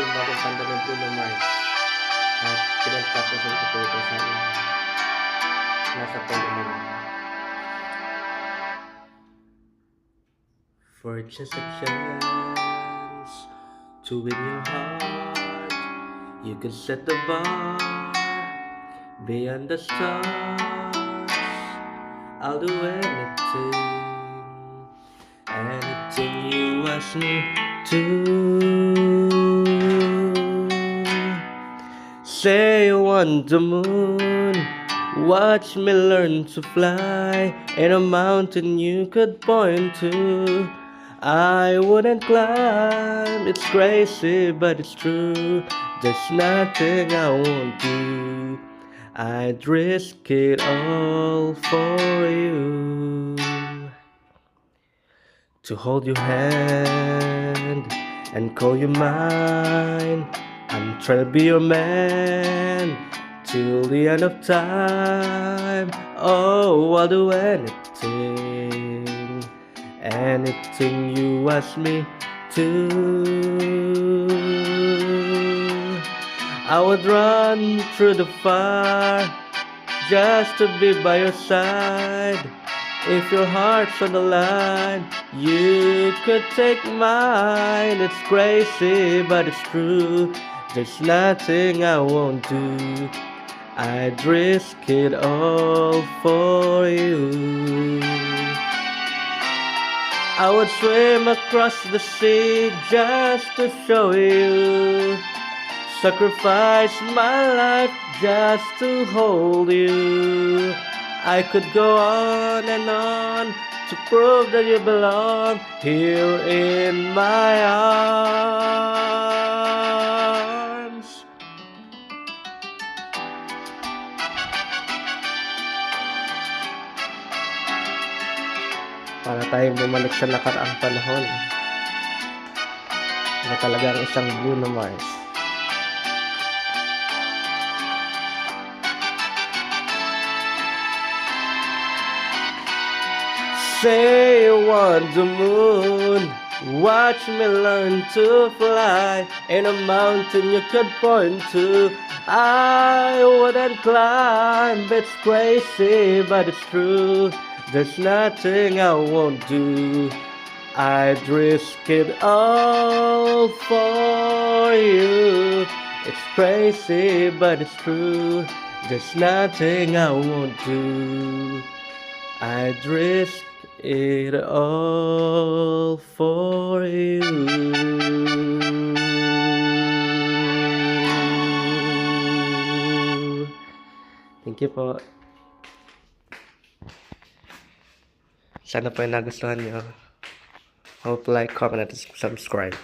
yung bagong kanta ng Bruno Mars. At pinagtapusan ko po ito sa nasa pag-ulan. For just a chance to win your heart, you can set the bar beyond the stars. I'll do anything you ask me to. Say you want the moon, watch me learn to fly in a mountain you could point to. I wouldn't climb, it's crazy but it's true. There's nothing I won't do. I'd risk it all for you. To hold your hand and call you mine. I'm trying to be your man till the end of time. Oh, I'll do anything you ask me to. I would run through the fire just to be by your side. If your heart's on the line, you could take mine. It's crazy, but it's true. There's nothing I won't do. I'd risk it all for you. I would swim across the sea just to show you. Sacrifice my life just to hold you. I could go on and on to prove that you belong here in my arms. Para tayong bumalik sa nakaraang panahon na talagang isang Bruno Mars. Say you want the moon, watch me learn to fly in a mountain you could point to. I wouldn't climb, it's crazy but it's true. There's nothing I won't do. I'd risk it all for you. It's crazy but it's true. There's nothing I won't do. I'd risk it all for you. Thank you po. Sana po ay nagustuhan nyo. Hope like, comment, and subscribe.